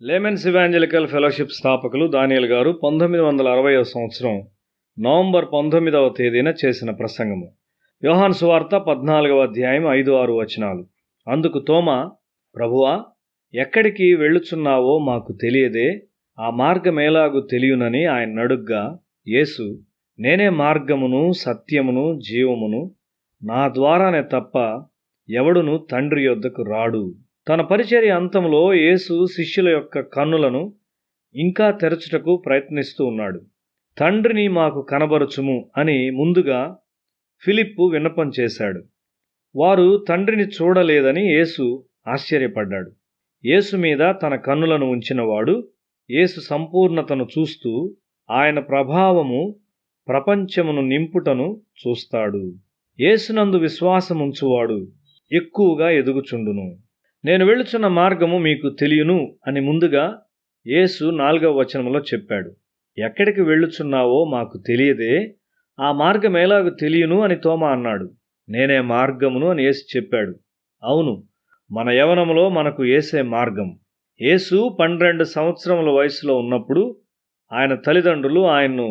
Laymen's evangelical fellowship స్థాపకులు దానియేల్ గారు 1960వ సంవత్సరం నవంబర్ 19వ తేదీన చేసిన ప్రసంగము. యోహాను సువార్త 14వ అధ్యాయం 5-6 వచనాలు. అందుకు తోమా, ప్రభువా, ఎక్కడికి వెళ్ళుచున్నావో మాకు తెలియదే, ఆ మార్గమేలాగు తెలియనని ఆయన నడుగ్గా, యేసు, నేనే మార్గమును సత్యమును జీవమును, నా ద్వారానే తప్ప ఎవడును తండ్రి యొద్దకు రాడు. తన పరిచర్య అంతంలో యేసు శిష్యుల యొక్క కన్నులను ఇంకా తెరచుటకు ప్రయత్నిస్తూ ఉన్నాడు. తండ్రిని మాకు కనబరుచుము అని ముందుగా ఫిలిప్పు విన్నపం చేశాడు. వారు తండ్రిని చూడలేదని యేసు ఆశ్చర్యపడ్డాడు. యేసు మీద తన కన్నులను ఉంచినవాడు యేసు సంపూర్ణతను చూస్తూ ఆయన ప్రభావము ప్రపంచమును నింపుటను చూస్తాడు. యేసునందు విశ్వాసముంచువాడు ఎక్కువగా ఎదుగుచుండును. నేను వెళ్ళుచున్న మార్గము మీకు తెలియను అని ముందుగా యేసు 4వ వచనంలో చెప్పాడు. ఎక్కడికి వెళ్ళుచున్నావో మాకు తెలియదే, ఆ మార్గం ఎలాగో తెలియను అని తోమా అన్నాడు. నేనే మార్గమును అని యేసు చెప్పాడు. అవును, మన యవనములో మనకు యేసే మార్గం. యేసు 12 సంవత్సరముల వయసులో ఉన్నప్పుడు ఆయన తల్లిదండ్రులు ఆయన్ను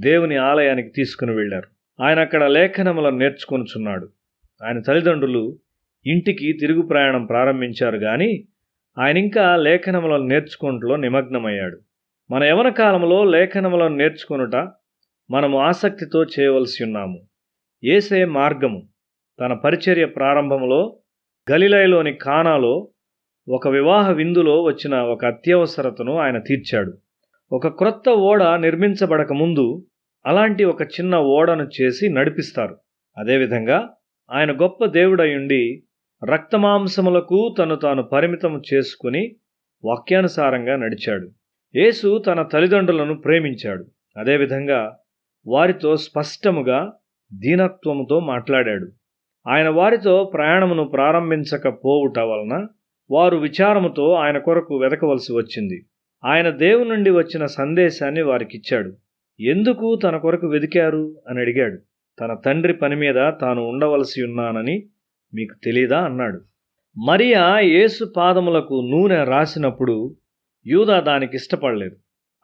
దేవుని ఆలయానికి తీసుకుని వెళ్ళారు. ఆయన అక్కడ లేఖనములను నేర్చుకొనుచున్నాడు. ఆయన తల్లిదండ్రులు ఇంటికి తిరుగు ప్రయాణం ప్రారంభించారు గాని ఆయన ఇంకా లేఖనములను నేర్చుకొనుటలో నిమగ్నమయ్యాడు. మన యవన కాలంలో లేఖనములను నేర్చుకొనుట మనము ఆసక్తితో చేయవలసి ఉన్నాము. యేసే మార్గము. తన పరిచర్య ప్రారంభంలో గలిలయలోని కానాలో ఒక వివాహ విందులో వచ్చిన ఒక అత్యవసరతను ఆయన తీర్చాడు. ఒక క్రొత్త ఓడ నిర్మించబడక ముందు అలాంటి ఒక చిన్న ఓడను చేసి నడిపిస్తారు. అదేవిధంగా ఆయన గొప్ప దేవుడయుండి రక్తమాంసములకు తను తాను పరిమితం చేసుకుని వాక్యానుసారంగా నడిచాడు. యేసు తన తల్లిదండ్రులను ప్రేమించాడు. అదేవిధంగా వారితో స్పష్టముగా దీనత్వముతో మాట్లాడాడు. ఆయన వారితో ప్రయాణమును ప్రారంభించకపోవుట వలన వారు విచారముతో ఆయన కొరకు వెతకవలసి వచ్చింది. ఆయన దేవుని నుండి వచ్చిన సందేశాన్ని వారికిచ్చాడు. ఎందుకు తన కొరకు వెదికారు అని అడిగాడు. తన తండ్రి పని మీద తాను ఉండవలసి ఉన్నానని మీకు తెలీదా అన్నాడు. మరియా యేసు పాదములకు నూనె రాసినప్పుడు యూదా దానికి ఇష్టపడలేదు.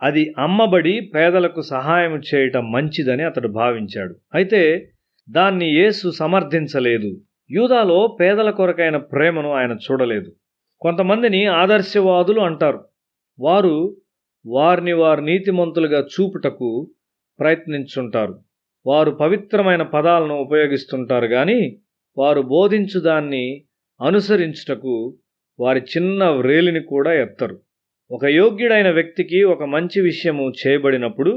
అది అమ్మబడి పేదలకు సహాయం చేయటం మంచిదని అతడు భావించాడు. అయితే దాన్ని యేసు సమర్థించలేదు. యూదాలో పేదల కొరకైన ప్రేమను ఆయన చూడలేదు. కొంతమందిని ఆదర్శవాదులు అంటారు. వారు వారిని నీతిమంతులుగా చూపుటకు ప్రయత్నించుంటారు. వారు పవిత్రమైన పదాలను ఉపయోగిస్తుంటారు కానీ వారు బోధించు దాన్ని అనుసరించుటకు వారి చిన్న వ్రేలిని కూడా ఎత్తరు. ఒక యోగ్యుడైన వ్యక్తికి ఒక మంచి విషయము చేయబడినప్పుడు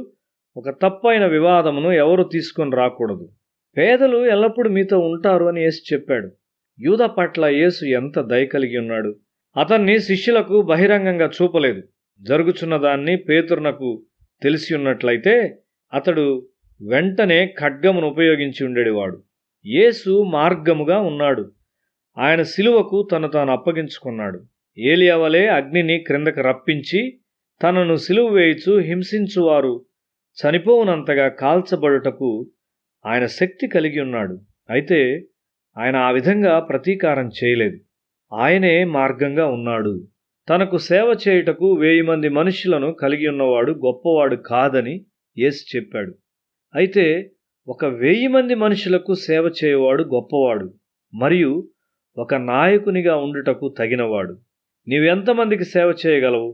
ఒక తప్పైన వివాదమును ఎవరు తీసుకొని రాకూడదు. పేదలు ఎల్లప్పుడూ మీతో ఉంటారు అని యేసు చెప్పాడు. యూదా పట్ల యేసు ఎంత దయ కలిగి ఉన్నాడు. అతన్ని శిష్యులకు బహిరంగంగా చూపలేదు. జరుగుచున్న దాన్ని పేతురునకు తెలిసి ఉన్నట్లయితే అతడు వెంటనే ఖడ్గమును ఉపయోగించి ఉండేవాడు. యేసు మార్గముగా ఉన్నాడు. ఆయన సిలువకు తను తాను అప్పగించుకున్నాడు. ఏలియా వలె అగ్నిని క్రిందకు రప్పించి తనను సిలువ వేయిచు హింసించువారు చనిపోవునంతగా కాల్చబడుటకు ఆయన శక్తి కలిగి ఉన్నాడు. అయితే ఆయన ఆ విధంగా ప్రతీకారం చేయలేదు. ఆయనే మార్గంగా ఉన్నాడు. తనకు సేవ చేయుటకు 1000 మంది మనుషులను కలిగి ఉన్నవాడు గొప్పవాడు కాదని యేసు చెప్పాడు. అయితే ఒక 1000 మంది మనుషులకు సేవ చేయవాడు గొప్పవాడు మరియు ఒక నాయకునిగా ఉండుటకు తగినవాడు. నీవెంతమందికి సేవ చేయగలవు?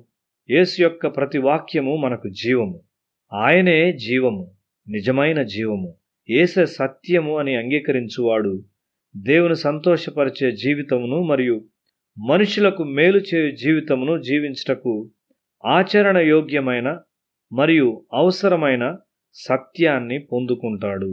యేసు యొక్క ప్రతి వాక్యము మనకు జీవము. ఆయనే జీవము, నిజమైన జీవము. యేసే సత్యము అని అంగీకరించువాడు దేవుని సంతోషపరిచే జీవితమును మరియు మనుషులకు మేలు చేయు జీవితమును జీవించుటకు ఆచరణ యోగ్యమైన మరియు అవసరమైన సత్యాన్ని పొందుకుంటాడు.